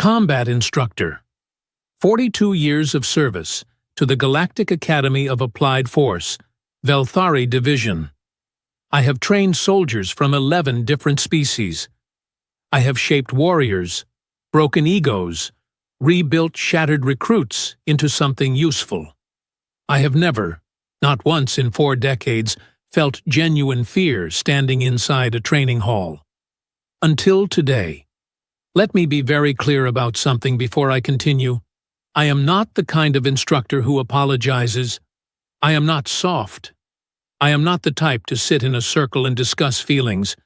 Combat Instructor. 42 years of service to the Galactic Academy of Applied Force, Velthari Division. I have trained soldiers from 11 different species. I have shaped warriors, broken egos, rebuilt shattered recruits into something useful. I have never, not once in 4 decades, felt genuine fear standing inside a training hall. Until today. Let me be very clear about something before I continue. I am not the kind of instructor who apologizes. I am not soft. I am not the type to sit in a circle and discuss feelings.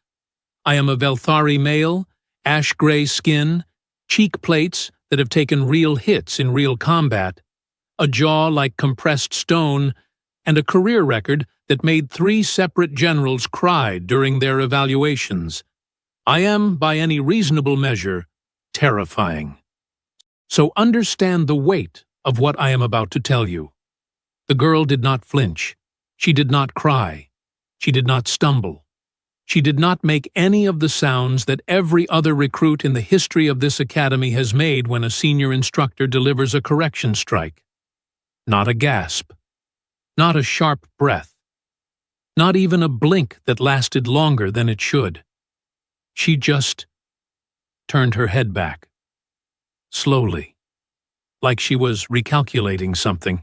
I am a Velthari male, ash-gray skin, cheek plates that have taken real hits in real combat, a jaw like compressed stone, and a career record that made 3 separate generals cry during their evaluations. I am, by any reasonable measure, terrifying. So understand the weight of what I am about to tell you. The girl did not flinch. She did not cry. She did not stumble. She did not make any of the sounds that every other recruit in the history of this academy has made when a senior instructor delivers a correction strike. Not a gasp. Not a sharp breath. Not even a blink that lasted longer than it should. She just turned her head back. Slowly, like she was recalculating something.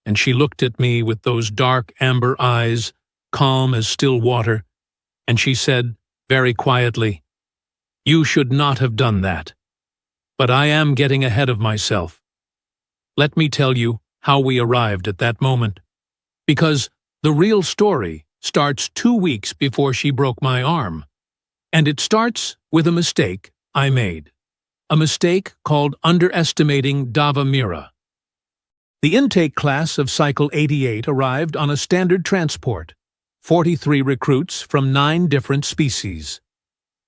And she looked at me with those dark amber eyes, calm as still water, and she said, very quietly, "You should not have done that. But I am getting ahead of myself. Let me tell you how we arrived at that moment. Because the real story starts 2 weeks before she broke my arm. And it starts with a mistake I made. A mistake called underestimating Dava Mira. The intake class of Cycle 88 arrived on a standard transport, 43 recruits from 9 different species.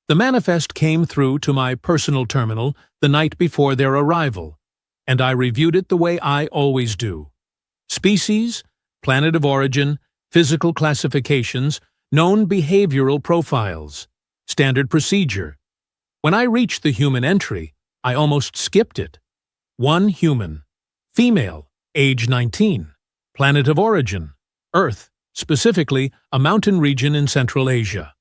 The manifest came through to my personal terminal the night before their arrival, and I reviewed it the way I always do. Species, planet of origin, physical classifications, known behavioral profiles, standard procedure. When I reached the human entry, I almost skipped it. 1 human, female, age 19, planet of origin, Earth, specifically a mountain region in Central Asia.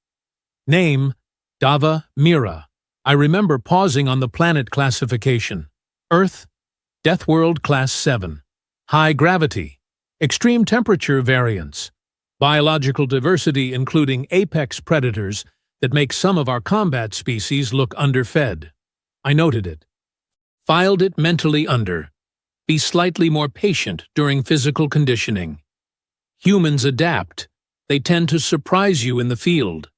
Name, Dava Mira. I remember pausing on the planet classification. Earth, Deathworld Class 7. High gravity, extreme temperature variance, biological diversity including apex predators that make some of our combat species look underfed. I noted it. Filed it mentally under. Be slightly more patient during physical conditioning. Humans adapt. They tend to surprise you in the field.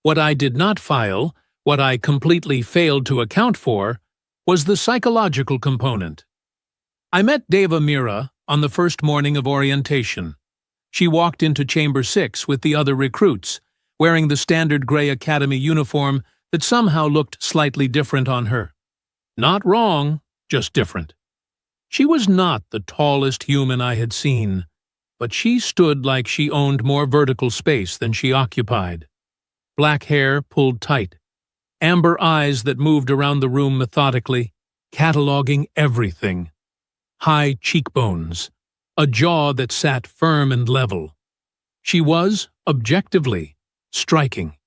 What I did not file, what I completely failed to account for, was the psychological component. I met Deva Mira on the first morning of orientation. She walked into Chamber 6 with the other recruits, wearing the standard gray academy uniform that somehow looked slightly different on her. Not wrong, just different. She was not the tallest human I had seen, but she stood like she owned more vertical space than she occupied. Black hair pulled tight, amber eyes that moved around the room methodically, cataloging everything. High cheekbones, a jaw that sat firm and level. She was, objectively, striking.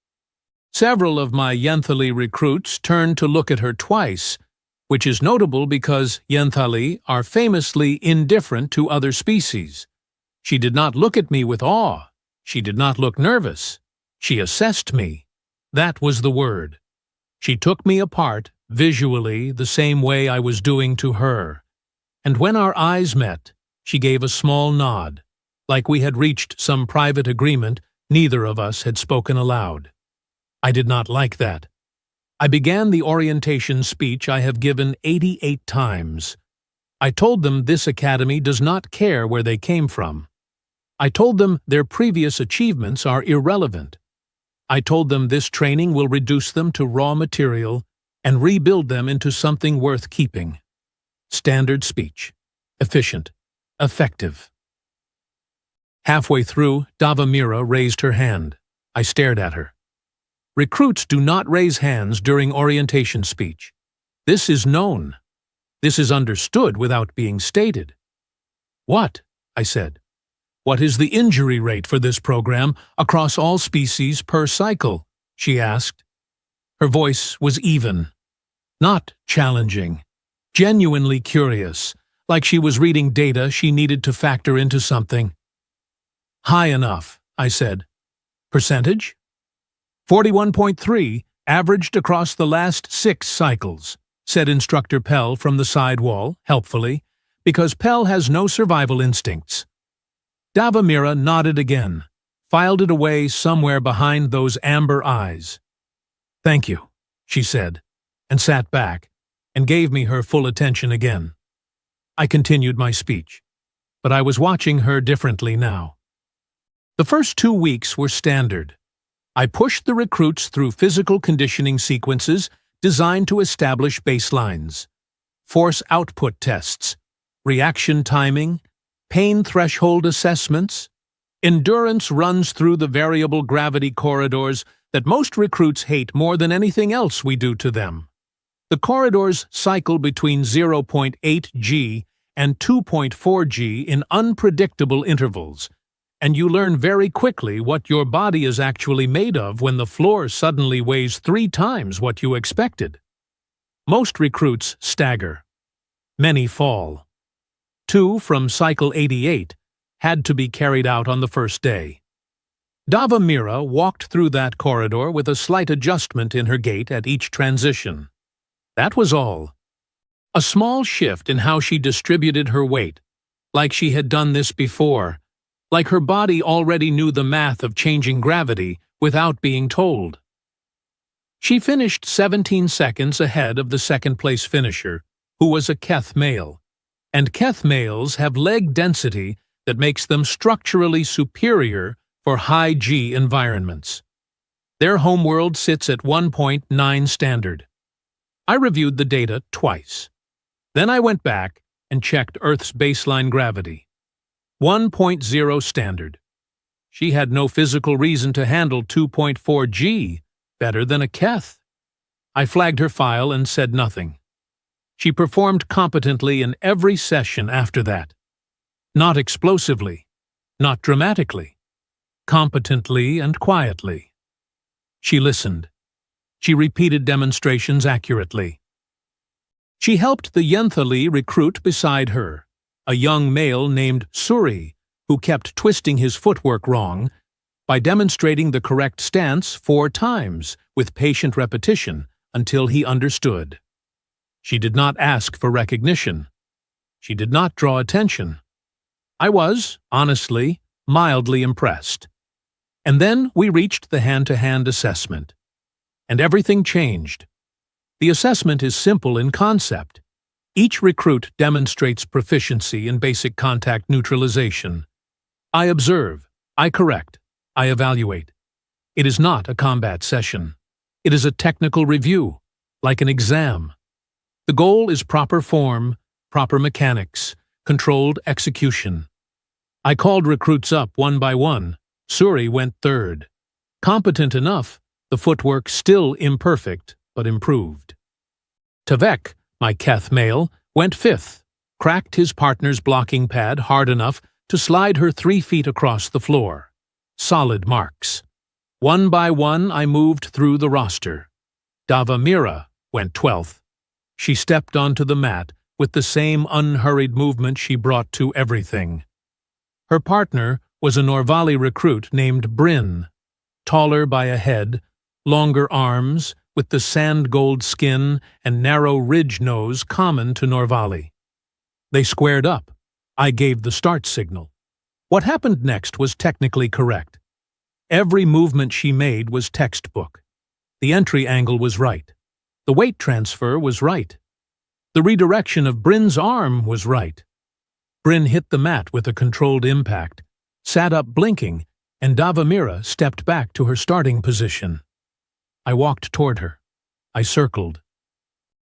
Several of my Yenthali recruits turned to look at her twice, which is notable because Yenthali are famously indifferent to other species. She did not look at me with awe. She did not look nervous. She assessed me. That was the word. She took me apart, visually, the same way I was doing to her. And when our eyes met, she gave a small nod, like we had reached some private agreement neither of us had spoken aloud. I did not like that. I began the orientation speech I have given 88 times. I told them this academy does not care where they came from. I told them their previous achievements are irrelevant. I told them this training will reduce them to raw material and rebuild them into something worth keeping. Standard speech. Efficient. Effective. Halfway through, Dava Mira raised her hand. I stared at her. Recruits do not raise hands during orientation speech. This is known. This is understood without being stated. What? I said. What is the injury rate for this program across all species per cycle? She asked. Her voice was even, not challenging, genuinely curious, like she was reading data she needed to factor into something. High enough, I said. Percentage? 41.3, averaged across the last 6 cycles, said Instructor Pell from the side wall, helpfully, because Pell has no survival instincts. Davamira nodded again, filed it away somewhere behind those amber eyes. Thank you, she said, and sat back, and gave me her full attention again. I continued my speech, but I was watching her differently now. The first 2 weeks were standard. I pushed the recruits through physical conditioning sequences designed to establish baselines, force output tests, reaction timing, pain threshold assessments, endurance runs through the variable gravity corridors that most recruits hate more than anything else we do to them. The corridors cycle between 0.8 G and 2.4 G in unpredictable intervals, and you learn very quickly what your body is actually made of when the floor suddenly weighs 3 times what you expected. Most recruits stagger. Many fall. 2 from cycle 88 had to be carried out on the first day. Davamira walked through that corridor with a slight adjustment in her gait at each transition. That was all. A small shift in how she distributed her weight, like she had done this before, like her body already knew the math of changing gravity without being told. She finished 17 seconds ahead of the second-place finisher, who was a Keth male, and Keth males have leg density that makes them structurally superior for high G environments. Their homeworld sits at 1.9 standard. I reviewed the data twice. Then I went back and checked Earth's baseline gravity. 1.0 standard. She had no physical reason to handle 2.4 G better than a Keth. I flagged her file and said nothing. She performed competently in every session after that. Not explosively, not dramatically. Competently and quietly. She listened. She repeated demonstrations accurately. She helped the Yenthali recruit beside her, a young male named Suri, who kept twisting his footwork wrong, by demonstrating the correct stance 4 times with patient repetition until he understood. She did not ask for recognition. She did not draw attention. I was, honestly, mildly impressed. And then we reached the hand-to-hand assessment. And everything changed. The assessment is simple in concept. Each recruit demonstrates proficiency in basic contact neutralization. I observe, I correct, I evaluate. It is not a combat session. It is a technical review, like an exam. The goal is proper form, proper mechanics, controlled execution. I called recruits up one by one. Suri went 3rd. Competent enough, the footwork still imperfect, but improved. Tavek, my Keth male, went 5th, cracked his partner's blocking pad hard enough to slide her 3 feet across the floor. Solid marks. One by one I moved through the roster. Davamira went 12th. She stepped onto the mat with the same unhurried movement she brought to everything. Her partner was a Norvali recruit named Bryn, taller by a head, longer arms, with the sand-gold skin and narrow ridge nose common to Norvali. They squared up. I gave the start signal. What happened next was technically correct. Every movement she made was textbook. The entry angle was right. The weight transfer was right. The redirection of Bryn's arm was right. Bryn hit the mat with a controlled impact, sat up blinking, and Davamira stepped back to her starting position. I walked toward her. I circled.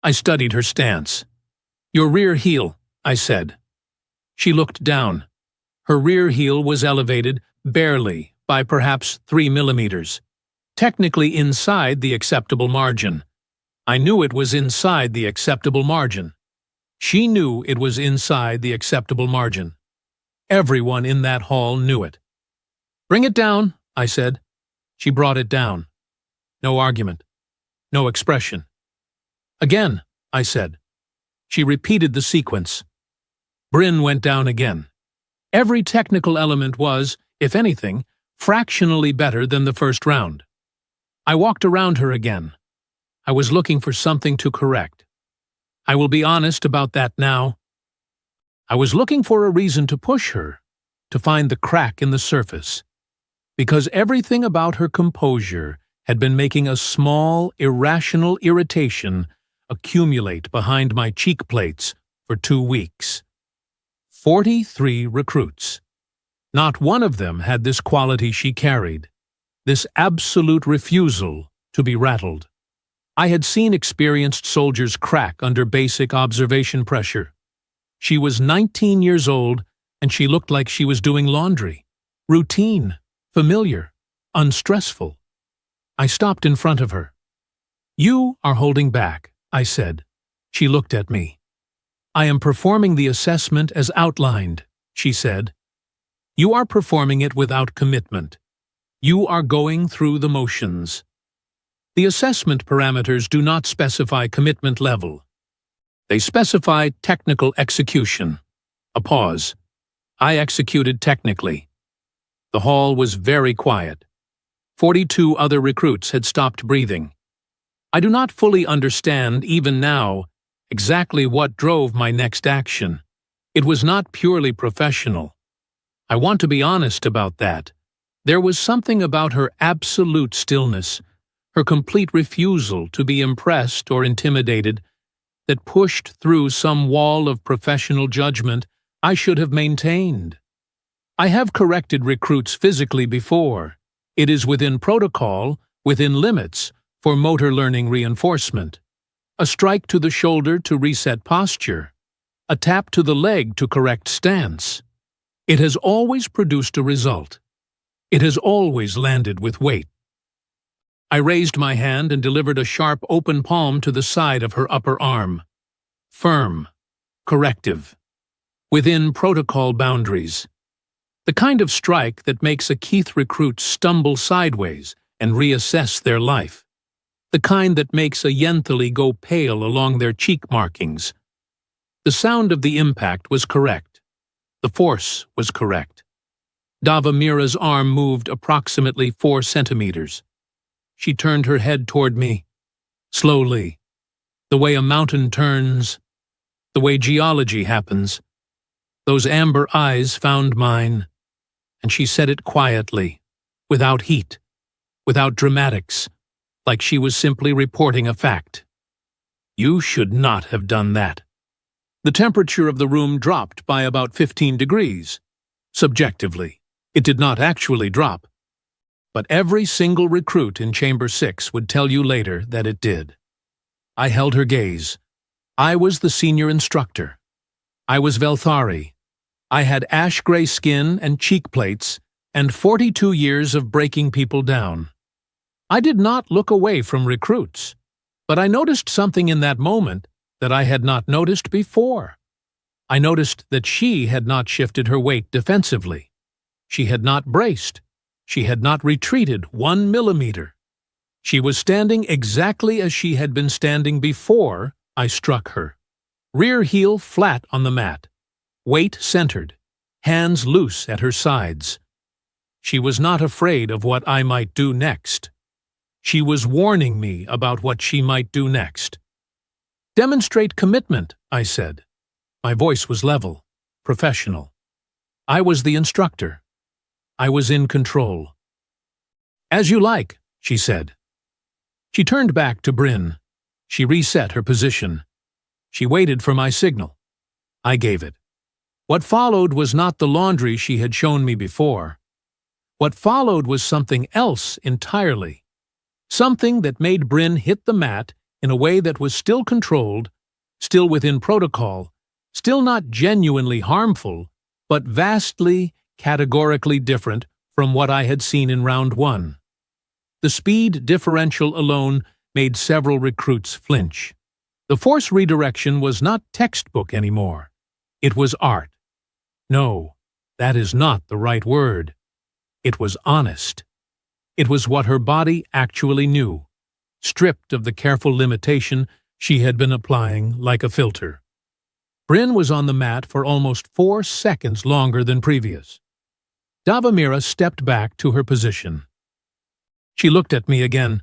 I studied her stance. "Your rear heel," I said. She looked down. Her rear heel was elevated, barely, by perhaps 3 millimeters, technically inside the acceptable margin. I knew it was inside the acceptable margin. She knew it was inside the acceptable margin. Everyone in that hall knew it. "Bring it down," I said. She brought it down. No argument. No expression. "Again," I said. She repeated the sequence. Bryn went down again. Every technical element was, if anything, fractionally better than the first round. I walked around her again. I was looking for something to correct. I will be honest about that now. I was looking for a reason to push her, to find the crack in the surface, because everything about her composure had been making a small, irrational irritation accumulate behind my cheek plates for 2 weeks. 43 recruits. Not one of them had this quality she carried, this absolute refusal to be rattled. I had seen experienced soldiers crack under basic observation pressure. She was 19 years old, and she looked like she was doing laundry. Routine, familiar, unstressful. I stopped in front of her. "You are holding back," I said. She looked at me. "I am performing the assessment as outlined," she said. "You are performing it without commitment. You are going through the motions." The assessment parameters do not specify commitment level. They specify technical execution. A pause. I executed technically. The hall was very quiet. 42 other recruits had stopped breathing. I do not fully understand, even now, exactly what drove my next action. It was not purely professional. I want to be honest about that. There was something about her absolute stillness, her complete refusal to be impressed or intimidated, that pushed through some wall of professional judgment I should have maintained. I have corrected recruits physically before. It is within protocol, within limits, for motor learning reinforcement. A strike to the shoulder to reset posture. A tap to the leg to correct stance. It has always produced a result. It has always landed with weight. I raised my hand and delivered a sharp open palm to the side of her upper arm. Firm. Corrective. Within protocol boundaries. The kind of strike that makes a Keith recruit stumble sideways and reassess their life. The kind that makes a Yenthali go pale along their cheek markings. The sound of the impact was correct. The force was correct. Dava Mira's arm moved approximately 4 centimeters. She turned her head toward me, slowly, the way a mountain turns, the way geology happens. Those amber eyes found mine, and she said it quietly, without heat, without dramatics, like she was simply reporting a fact. "You should not have done that." The temperature of the room dropped by about 15 degrees. Subjectively, it did not actually drop. But every single recruit in Chamber 6 would tell you later that it did. I held her gaze. I was the senior instructor. I was Velthari. I had ash-gray skin and cheek plates and 42 years of breaking people down. I did not look away from recruits, but I noticed something in that moment that I had not noticed before. I noticed that she had not shifted her weight defensively. She had not braced. She had not retreated 1 millimeter. She was standing exactly as she had been standing before I struck her. Rear heel flat on the mat, weight centered, hands loose at her sides. She was not afraid of what I might do next. She was warning me about what she might do next. "Demonstrate commitment," I said. My voice was level, professional. I was the instructor. I was in control. "As you like," she said. She turned back to Bryn. She reset her position. She waited for my signal. I gave it. What followed was not the laundry she had shown me before. What followed was something else entirely. Something that made Bryn hit the mat in a way that was still controlled, still within protocol, still not genuinely harmful, but vastly, categorically different from what I had seen in round 1. The speed differential alone made several recruits flinch. The force redirection was not textbook anymore. It was art. No, that is not the right word. It was honest. It was what her body actually knew, stripped of the careful limitation she had been applying like a filter. Bryn was on the mat for almost 4 seconds longer than previous. Davamira stepped back to her position. She looked at me again.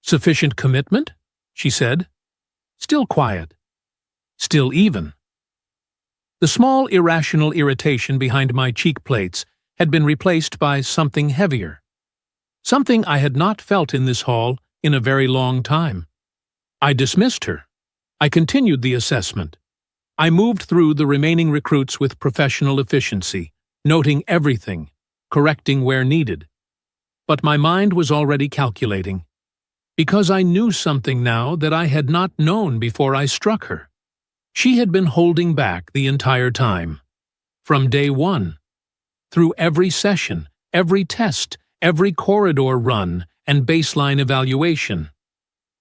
"Sufficient commitment?" she said. Still quiet. Still even. The small irrational irritation behind my cheek plates had been replaced by something heavier. Something I had not felt in this hall in a very long time. I dismissed her. I continued the assessment. I moved through the remaining recruits with professional efficiency, noting everything, correcting where needed. But my mind was already calculating, because I knew something now that I had not known before I struck her. She had been holding back the entire time. From day one. Through every session, every test, every corridor run, and baseline evaluation.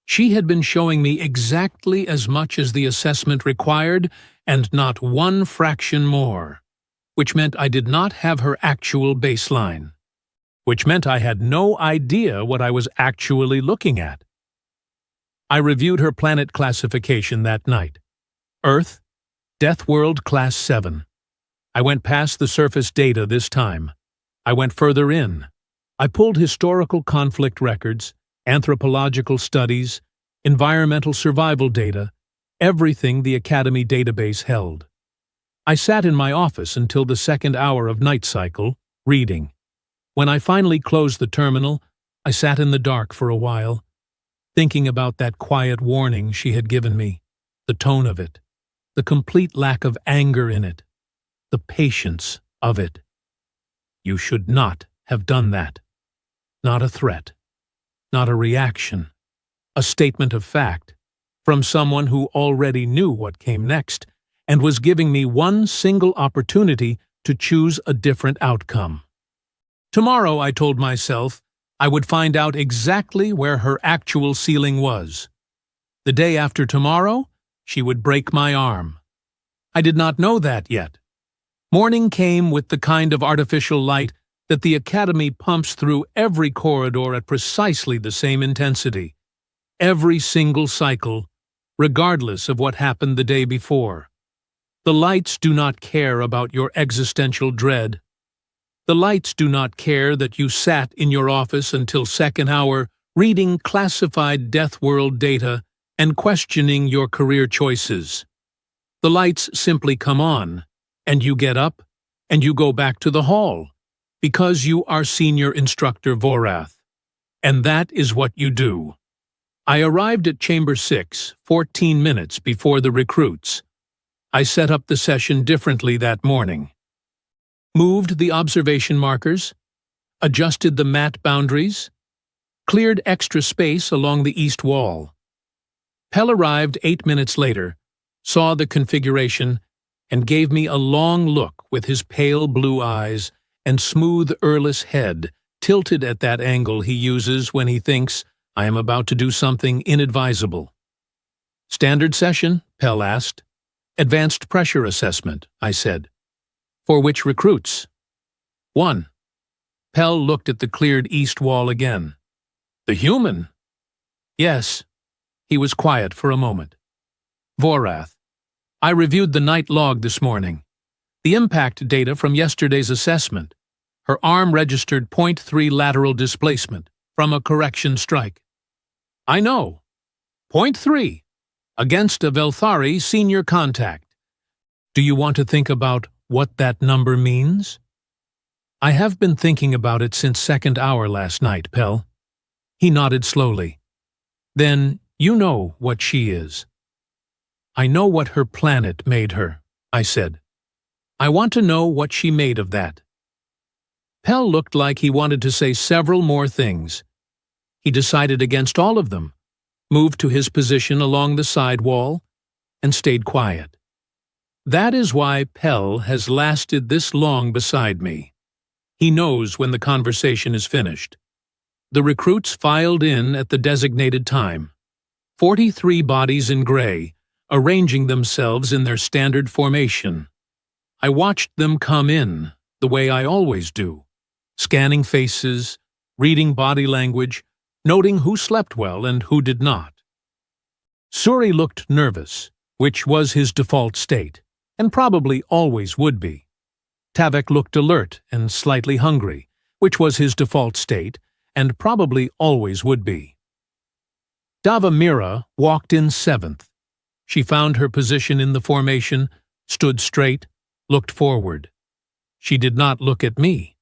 She had been showing me exactly as much as the assessment required, and not one fraction more, which meant I did not have her actual baseline, which meant I had no idea what I was actually looking at. I reviewed her planet classification that night. Earth, Deathworld Class 7. I went past the surface data this time. I went further in. I pulled historical conflict records, anthropological studies, environmental survival data, everything the Academy database held. I sat in my office until the second hour of night cycle, reading. When I finally closed the terminal, I sat in the dark for a while, thinking about that quiet warning she had given me, the tone of it, the complete lack of anger in it, the patience of it. You should not have done that. Not a threat. Not a reaction. A statement of fact from someone who already knew what came next and was giving me one single opportunity to choose a different outcome. Tomorrow, I told myself, I would find out exactly where her actual ceiling was. The day after tomorrow, she would break my arm. I did not know that yet. Morning came with the kind of artificial light that the Academy pumps through every corridor at precisely the same intensity. Every single cycle, regardless of what happened the day before. The lights do not care about your existential dread. The lights do not care that you sat in your office until second hour reading classified Deathworld data and questioning your career choices. The lights simply come on, and you get up, and you go back to the hall, because you are Senior Instructor Vorath. And that is what you do. I arrived at Chamber 6 14 minutes before the recruits. I set up the session differently that morning. Moved the observation markers, adjusted the mat boundaries, cleared extra space along the east wall. Pell arrived 8 minutes later, saw the configuration, and gave me a long look with his pale blue eyes and smooth, earless head tilted at that angle he uses when he thinks I am about to do something inadvisable. "Standard session?" Pell asked. "Advanced pressure assessment," I said. "For which recruits?" "1." Pell looked at the cleared east wall again. "The human?" "Yes." He was quiet for a moment. "Vorath. I reviewed the night log this morning. The impact data from yesterday's assessment. Her arm registered 0.3 lateral displacement from a correction strike." "I know. 0.3. Against a Velthari senior contact. Do you want to think about what that number means?" "I have been thinking about it since second hour last night, Pell." He nodded slowly. "Then you know what she is." "I know what her planet made her," I said. "I want to know what she made of that." Pell looked like he wanted to say several more things. He decided against all of them, moved to his position along the side wall, and stayed quiet. That is why Pell has lasted this long beside me. He knows when the conversation is finished. The recruits filed in at the designated time. 43 bodies in gray, arranging themselves in their standard formation. I watched them come in, the way I always do, scanning faces, reading body language, noting who slept well and who did not. Suri looked nervous, which was his default state, and probably always would be. Tavek looked alert and slightly hungry, which was his default state, and probably always would be. Dava Mira walked in 7th. She found her position in the formation, stood straight, looked forward. She did not look at me.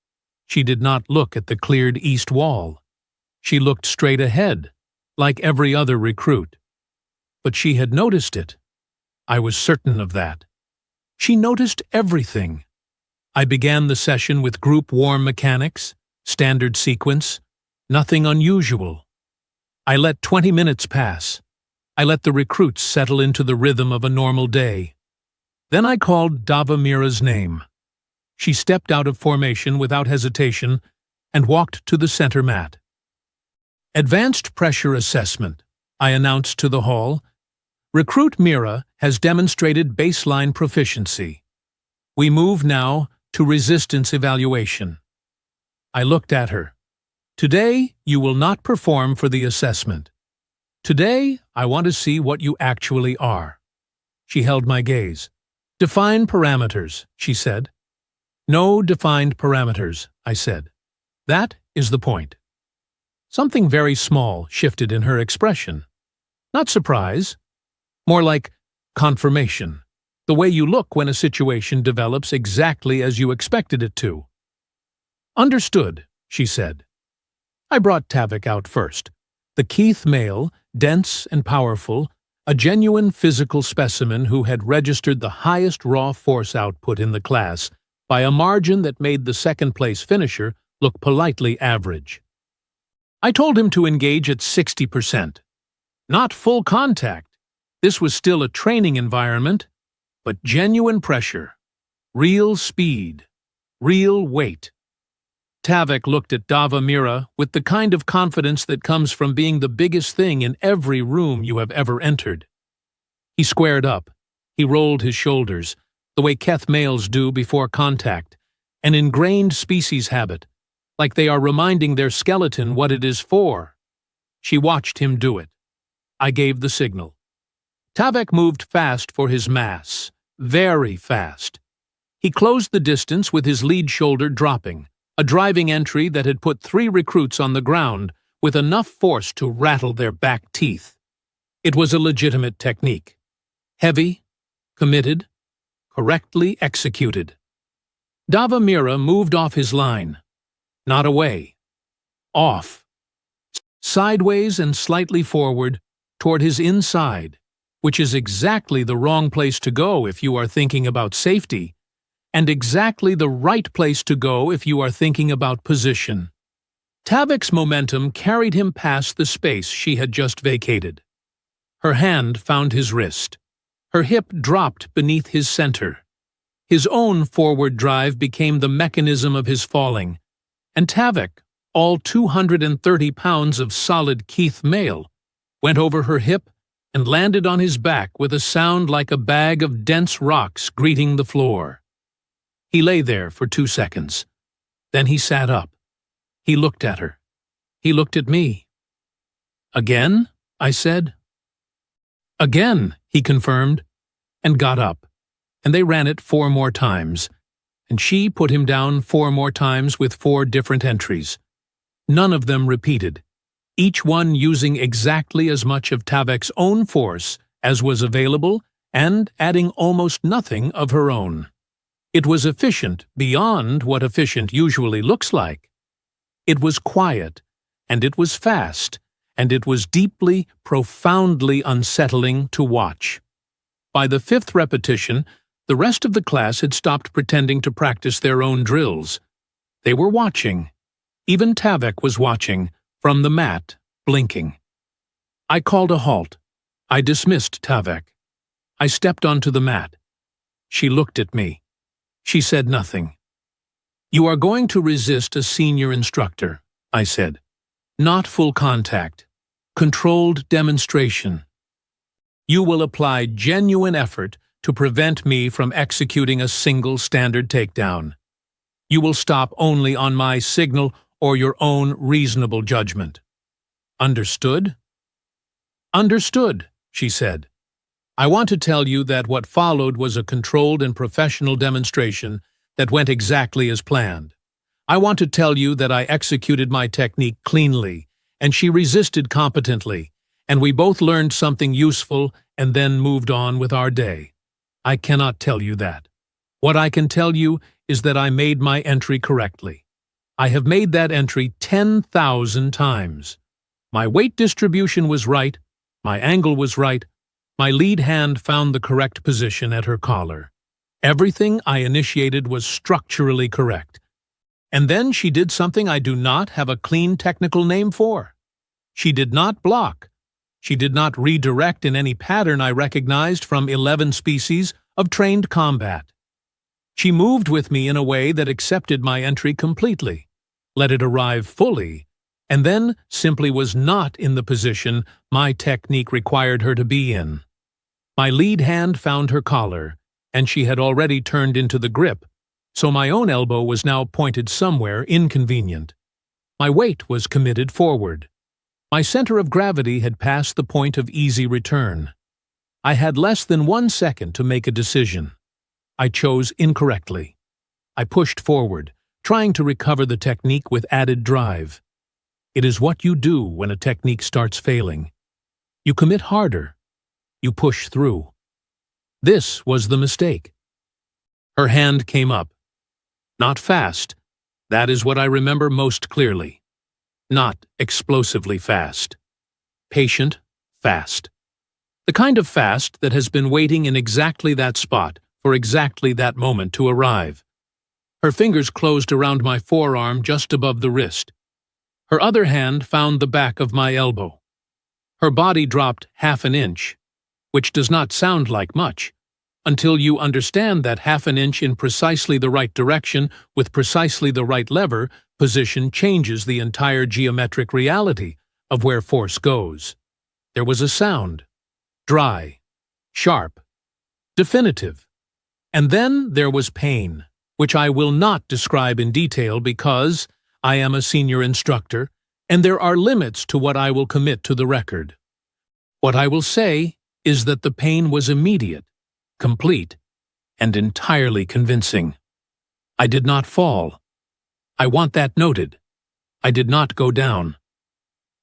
She did not look at the cleared east wall. She looked straight ahead, like every other recruit. But she had noticed it. I was certain of that. She noticed everything. I began the session with group warm mechanics, standard sequence, nothing unusual. I let 20 minutes pass. I let the recruits settle into the rhythm of a normal day. Then I called Dava Mira's name. She stepped out of formation without hesitation and walked to the center mat. Advanced pressure assessment, I announced to the hall. Recruit Mira has demonstrated baseline proficiency. We move now to resistance evaluation. I looked at her. Today, you will not perform for the assessment. Today, I want to see what you actually are. She held my gaze. Define parameters, she said. No defined parameters, I said. That is the point. Something very small shifted in her expression. Not surprise. More like confirmation. The way you look when a situation develops exactly as you expected it to. Understood, she said. I brought Tavik out first. The Keith male, dense and powerful, a genuine physical specimen who had registered the highest raw force output in the class by a margin that made the second-place finisher look politely average. I told him to engage at 60%. Not full contact. This was still a training environment, but genuine pressure, real speed, real weight. Tavik looked at Dava Mira with the kind of confidence that comes from being the biggest thing in every room you have ever entered. He squared up. He rolled his shoulders, the way Keth males do before contact, an ingrained species habit, like they are reminding their skeleton what it is for. She watched him do it. I gave the signal. Tavik moved fast for his mass, very fast. He closed the distance with his lead shoulder dropping, a driving entry that had put 3 recruits on the ground with enough force to rattle their back teeth. It was a legitimate technique. Heavy, committed, correctly executed. Dava Mira moved off his line. Not away. Off. Sideways and slightly forward toward his inside, which is exactly the wrong place to go if you are thinking about safety, and exactly the right place to go if you are thinking about position. Tavik's momentum carried him past the space she had just vacated. Her hand found his wrist. Her hip dropped beneath his center. His own forward drive became the mechanism of his falling, and Tavik, all 230 pounds of solid Keith male, went over her hip and landed on his back with a sound like a bag of dense rocks greeting the floor. He lay there for 2 seconds. Then he sat up. He looked at her. He looked at me. Again? I said. Again, he confirmed, and got up, and they ran it 4 more times, and she put him down 4 more times with 4 different entries. None of them repeated, each one using exactly as much of Tavik's own force as was available and adding almost nothing of her own. It was efficient beyond what efficient usually looks like. It was quiet, and it was fast, and it was deeply, profoundly unsettling to watch. By the 5th repetition, the rest of the class had stopped pretending to practice their own drills. They were watching. Even Tavik was watching, from the mat, blinking. I called a halt. I dismissed Tavik. I stepped onto the mat. She looked at me. She said nothing. You are going to resist a senior instructor, I said. Not full contact. Controlled demonstration. You will apply genuine effort to prevent me from executing a single standard takedown. You will stop only on my signal or your own reasonable judgment. Understood? Understood, she said. I want to tell you that what followed was a controlled and professional demonstration that went exactly as planned. I want to tell you that I executed my technique cleanly, and she resisted competently, and we both learned something useful and then moved on with our day. I cannot tell you that. What I can tell you is that I made my entry correctly. I have made that entry 10,000 times. My weight distribution was right, my angle was right, my lead hand found the correct position at her collar. Everything I initiated was structurally correct. And then she did something I do not have a clean technical name for. She did not block. She did not redirect in any pattern I recognized from 11 species of trained combat. She moved with me in a way that accepted my entry completely, let it arrive fully, and then simply was not in the position my technique required her to be in. My lead hand found her collar, and she had already turned into the grip, so my own elbow was now pointed somewhere inconvenient. My weight was committed forward. My center of gravity had passed the point of easy return. I had less than 1 second to make a decision. I chose incorrectly. I pushed forward, trying to recover the technique with added drive. It is what you do when a technique starts failing. You commit harder. You push through. This was the mistake. Her hand came up. Not fast. That is what I remember most clearly. Not explosively fast. Patient, fast. The kind of fast that has been waiting in exactly that spot for exactly that moment to arrive. Her fingers closed around my forearm just above the wrist. Her other hand found the back of my elbow. Her body dropped 1/2 inch, which does not sound like much, until you understand that 1/2 inch in precisely the right direction with precisely the right lever position changes the entire geometric reality of where force goes. There was a sound. Dry. Sharp. Definitive. And then there was pain, which I will not describe in detail because I am a senior instructor, and there are limits to what I will commit to the record. What I will say is that the pain was immediate, complete, and entirely convincing. I did not fall. I want that noted. I did not go down.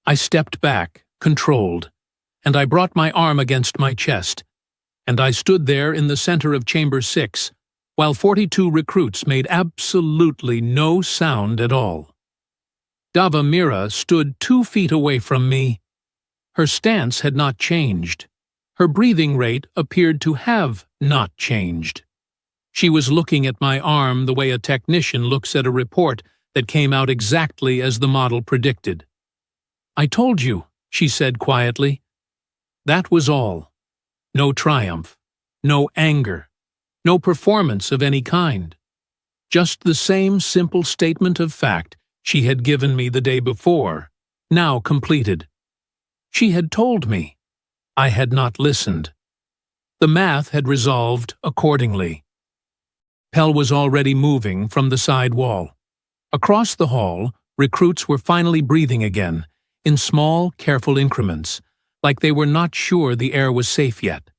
I stepped back, controlled, and I brought my arm against my chest, and I stood there in the center of Chamber 6, while 42 recruits made absolutely no sound at all. Dava Mira stood 2 feet away from me. Her stance had not changed. Her breathing rate appeared to have not changed. She was looking at my arm the way a technician looks at a report that came out exactly as the model predicted. "I told you," she said quietly. That was all. No triumph, no anger, no performance of any kind. Just the same simple statement of fact she had given me the day before, now completed. She had told me. I had not listened. The math had resolved accordingly. Pell was already moving from the side wall. Across the hall, recruits were finally breathing again, in small, careful increments, like they were not sure the air was safe yet.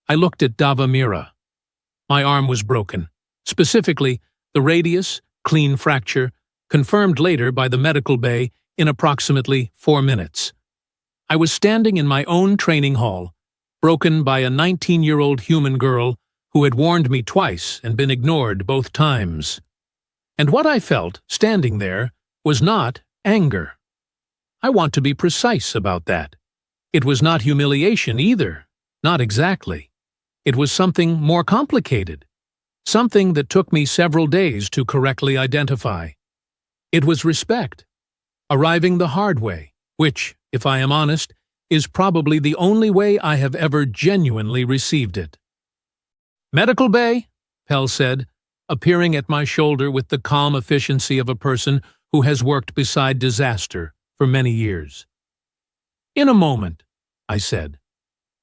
I looked at Dava Mira. My arm was broken. Specifically, the radius, clean fracture, confirmed later by the medical bay in approximately 4 minutes. I was standing in my own training hall, broken by a 19-year-old human girl who had warned me twice and been ignored both times. And what I felt, standing there, was not anger. I want to be precise about that. It was not humiliation either, not exactly. It was something more complicated, something that took me several days to correctly identify. It was respect, arriving the hard way, which, if I am honest, is probably the only way I have ever genuinely received it. "Medical bay," Pell said, appearing at my shoulder with the calm efficiency of a person who has worked beside disaster for many years. In a moment, I said.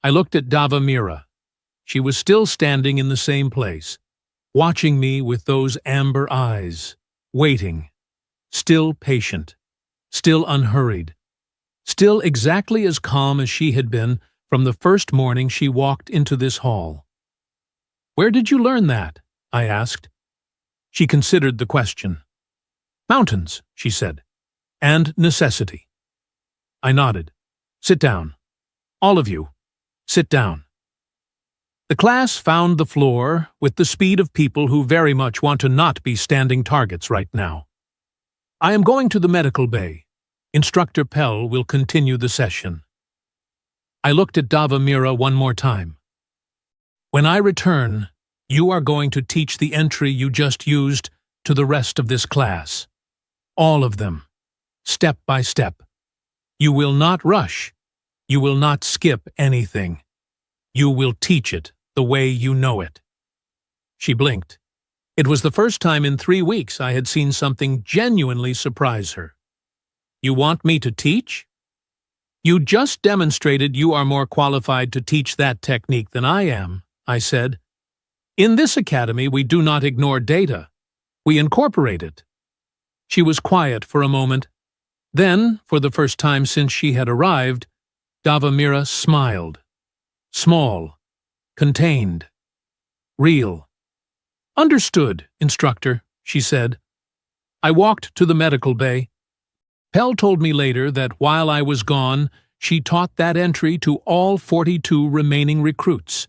I looked at Davamira. She was still standing in the same place, watching me with those amber eyes, waiting, still patient, still unhurried, still exactly as calm as she had been from the first morning she walked into this hall. "Where did you learn that?" I asked. She considered the question. "Mountains," she said, "and necessity." I nodded. "Sit down. All of you, sit down." The class found the floor with the speed of people who very much want to not be standing targets right now. "I am going to the medical bay. Instructor Pell will continue the session." I looked at Davamira one more time. "When I return, you are going to teach the entry you just used to the rest of this class. All of them, step by step. You will not rush. You will not skip anything. You will teach it the way you know it." She blinked. It was the first time in 3 weeks I had seen something genuinely surprise her. "You want me to teach?" "You just demonstrated you are more qualified to teach that technique than I am," I said. "In this academy we do not ignore data. We incorporate it." She was quiet for a moment. Then, for the first time since she had arrived, Davamira smiled. Small, contained, real. "Understood, instructor," she said. I walked to the medical bay. Pell told me later that while I was gone, she taught that entry to all 42 remaining recruits,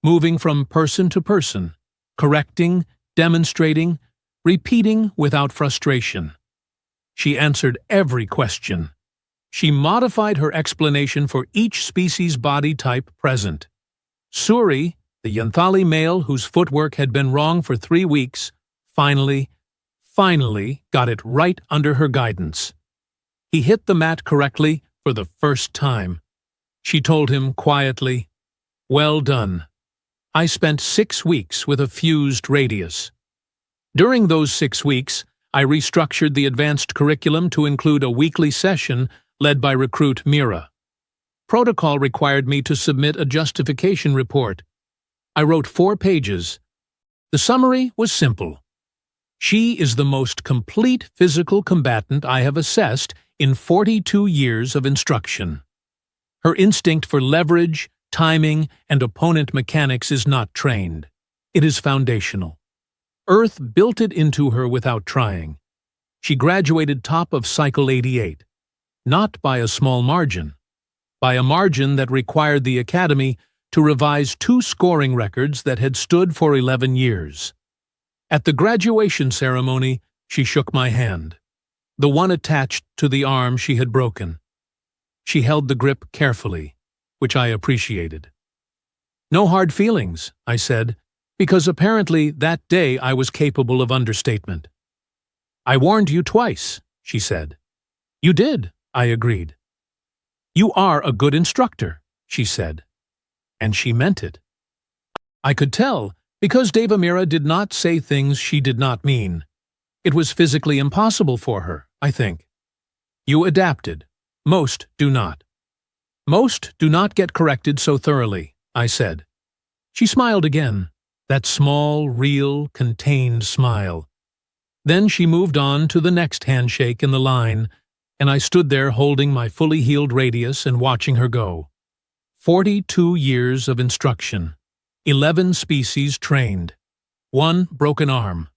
moving from person to person, correcting, demonstrating, repeating without frustration. She answered every question. She modified her explanation for each species body type present. Suri, the Yanthali male whose footwork had been wrong for 3 weeks, finally got it right under her guidance. He hit the mat correctly for the first time. She told him quietly, "Well done." I spent 6 weeks with a fused radius. During those 6 weeks, I restructured the advanced curriculum to include a weekly session led by recruit Mira. Protocol required me to submit a justification report. I wrote 4 pages. The summary was simple. She is the most complete physical combatant I have assessed in 42 years of instruction. Her instinct for leverage, timing, and opponent mechanics is not trained. It is foundational. Earth built it into her without trying. She graduated top of Cycle 88, not by a small margin, by a margin that required the Academy to revise 2 scoring records that had stood for 11 years. At the graduation ceremony, she shook my hand, the one attached to the arm she had broken. She held the grip carefully, which I appreciated. "No hard feelings," I said, because apparently that day I was capable of understatement. "I warned you twice," she said. "You did," I agreed. "You are a good instructor," she said. And she meant it. I could tell, because Davamira did not say things she did not mean. It was physically impossible for her, I think. "You adapted. Most do not." "Most do not get corrected so thoroughly," I said. She smiled again, that small, real, contained smile. Then she moved on to the next handshake in the line, and I stood there holding my fully healed radius and watching her go. 42 years of instruction, 11 species trained, 1 broken arm.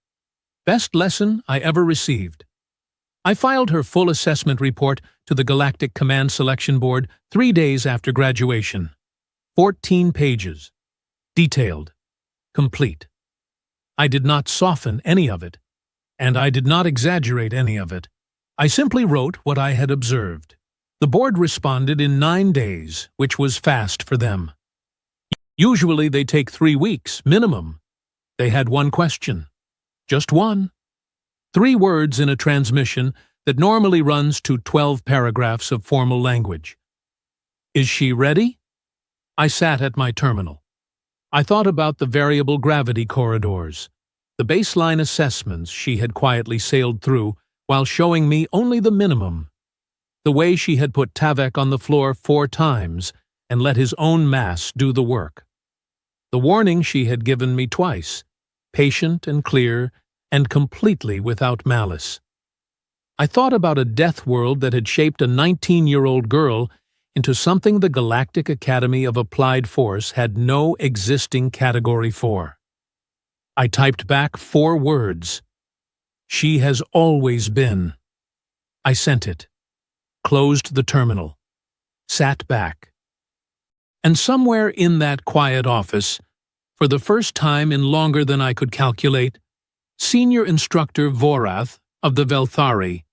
Best lesson I ever received. I filed her full assessment report to the Galactic Command Selection Board 3 days after graduation. 14 pages. Detailed. Complete. I did not soften any of it, and I did not exaggerate any of it. I simply wrote what I had observed. The board responded in 9 days, which was fast for them. Usually they take 3 weeks, minimum. They had 1 question. Just 1. 3 words in a transmission that normally runs to 12 paragraphs of formal language. "Is she ready?" I sat at my terminal. I thought about the variable gravity corridors, the baseline assessments she had quietly sailed through while showing me only the minimum. the way she had put Tavek on the floor 4 times and let his own mass do the work. The warning she had given me twice, patient and clear, and completely without malice. I thought about a death world that had shaped a 19-year-old girl into something the Galactic Academy of Applied Force had no existing category for. I typed back 4 words. She has always been. I sent it, closed the terminal, sat back. And somewhere in that quiet office, for the first time in longer than I could calculate, Senior Instructor Vorath of the Velthari